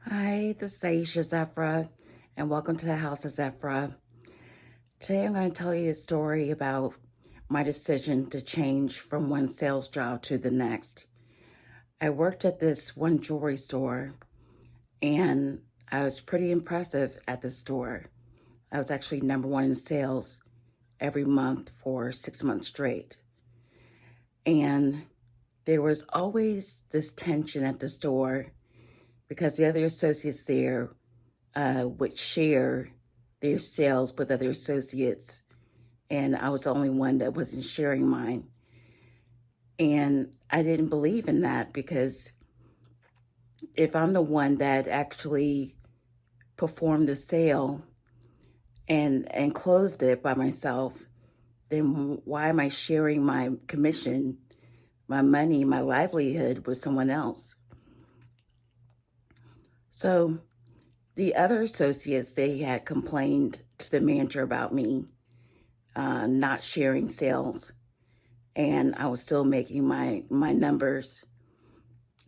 Hi, this is Aisha Zephyra, and welcome to the House of Zephyra. Today I'm going to tell you a story about my decision to change from one sales job to the next. I worked at this one jewelry store, and I was pretty impressive at the store. I was actually number one in sales every month for 6 months straight. And there was always this tension at the store because the other associates there would share their sales with other associates, and I was the only one that wasn't sharing mine. And I didn't believe in that because if I'm the one that actually performed the sale and closed it by myself, then why am I sharing my commission, my money, my livelihood with someone else? So the other associates, they had complained to the manager about me not sharing sales, and I was still making my numbers.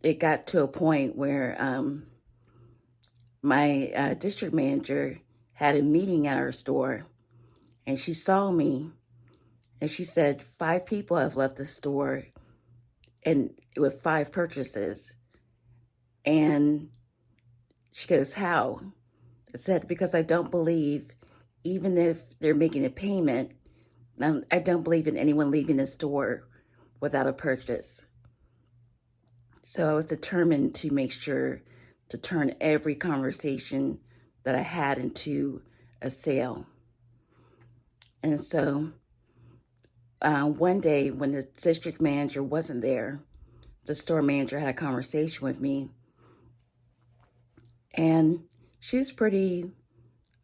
It got to a point where my district manager had a meeting at our store, and she saw me, and she said 5 people have left the store, and with 5 purchases. And she goes, "How?" I said, "Because I don't believe, even if they're making a payment, I don't believe in anyone leaving the store without a purchase." So I was determined to make sure to turn every conversation that I had into a sale. And so one day when the district manager wasn't there, the store manager had a conversation with me, and she was pretty,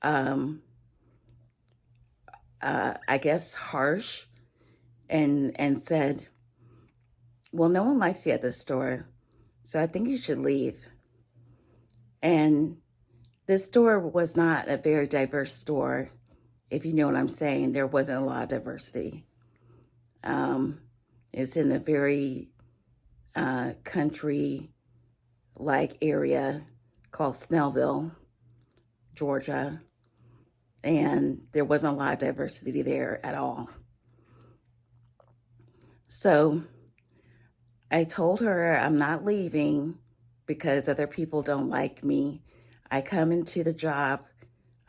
I guess, harsh, and said, "Well, no one likes you at this store, so I think you should leave." And this store was not a very diverse store, if you know what I'm saying. There wasn't a lot of diversity. It's in a very country-like area called Snellville, Georgia, and there wasn't a lot of diversity there at all. So I told her I'm not leaving because other people don't like me. I come into the job,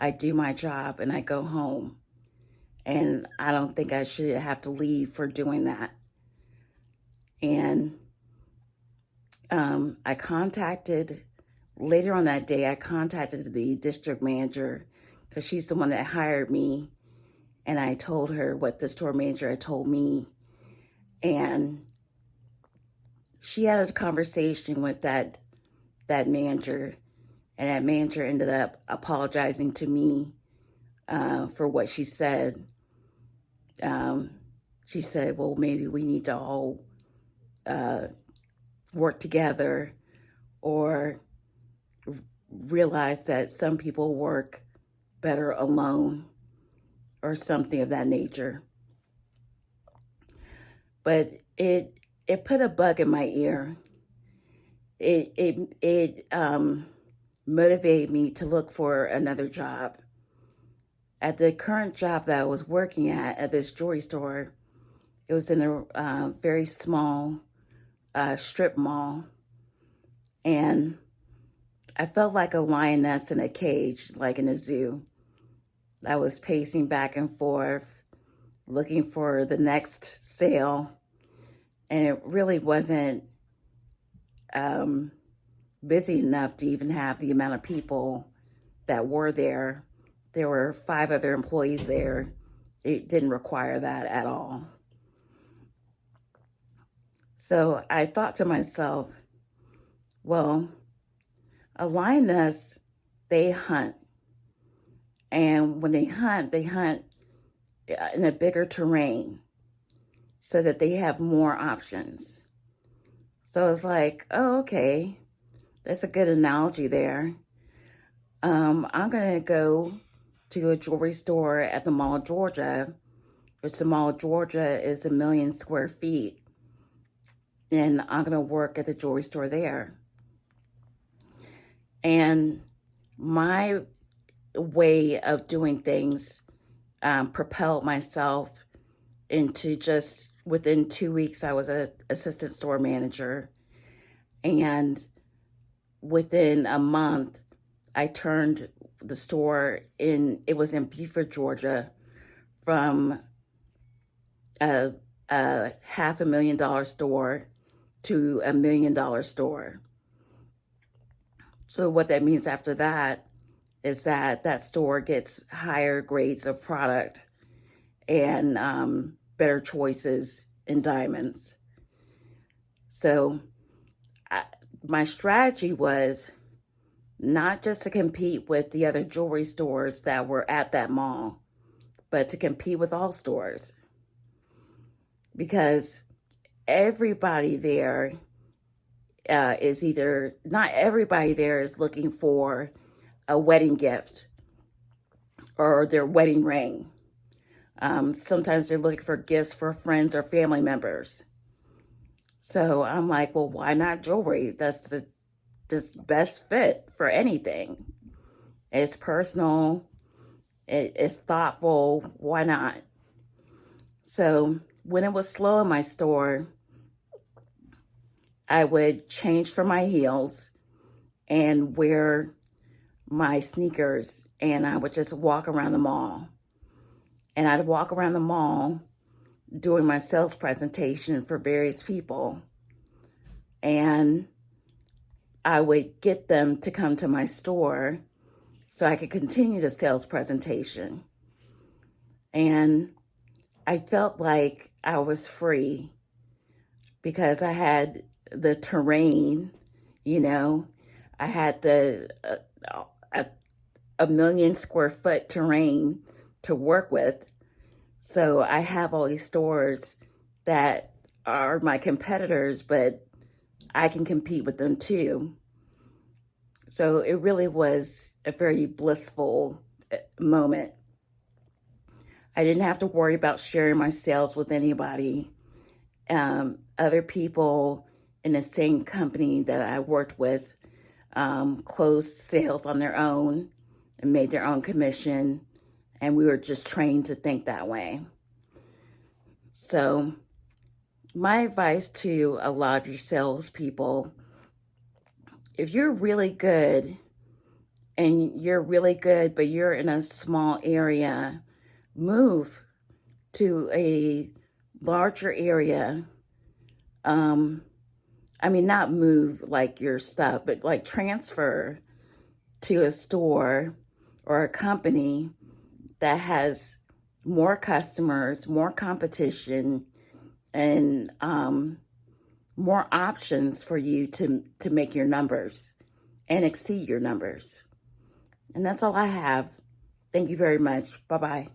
I do my job, and I go home. And I don't think I should have to leave for doing that. And later on that day, I contacted the district manager because she's the one that hired me. And I told her what the store manager had told me. And she had a conversation with that manager. And that manager ended up apologizing to me for what she said. She said, "Well, maybe we need to all work together, or realize that some people work better alone," or something of that nature. But it put a bug in my ear. It motivated me to look for another job. At the current job that I was working at this jewelry store, it was in a very small strip mall, and I felt like a lioness in a cage, like in a zoo. I was pacing back and forth, looking for the next sale, and it really wasn't busy enough to even have the amount of people that were there. There were 5 other employees there. It didn't require that at all. So I thought to myself, well, a lioness, they hunt. And when they hunt in a bigger terrain so that they have more options. So it's like, oh, okay, that's a good analogy there. I'm going to go to a jewelry store at the Mall of Georgia, which the Mall of Georgia is 1 million square feet. And I'm going to work at the jewelry store there. And my way of doing things propelled myself into just within 2 weeks, I was an assistant store manager. And within a month, I turned the store it was in Beaufort, Georgia, from a $500,000 store to $1 million store. So what that means after that is that that store gets higher grades of product and better choices in diamonds. So my strategy was not just to compete with the other jewelry stores that were at that mall, but to compete with all stores. Because everybody there not everybody there is looking for a wedding gift or their wedding ring. Sometimes they're looking for gifts for friends or family members. So I'm like, well, why not jewelry? That's the best fit for anything. It's personal. It's thoughtful. Why not? So when it was slow in my store, I would change from my heels and wear my sneakers, and I would just walk around the mall. And I'd walk around the mall doing my sales presentation for various people. And I would get them to come to my store so I could continue the sales presentation. And I felt like I was free because I had the terrain, I had the a million square foot terrain to work with. So I have all these stores that are my competitors, but I can compete with them too. So it really was a very blissful moment. I didn't have to worry about sharing my sales with anybody. Other people in the same company that I worked with closed sales on their own and made their own commission. And we were just trained to think that way. So my advice to a lot of your salespeople, if you're really good and you're really good, but you're in a small area, move to a larger area. Not move like your stuff, but like transfer to a store or a company that has more customers, more competition, and more options for you to make your numbers and exceed your numbers. And that's all I have. Thank you very much. Bye-bye.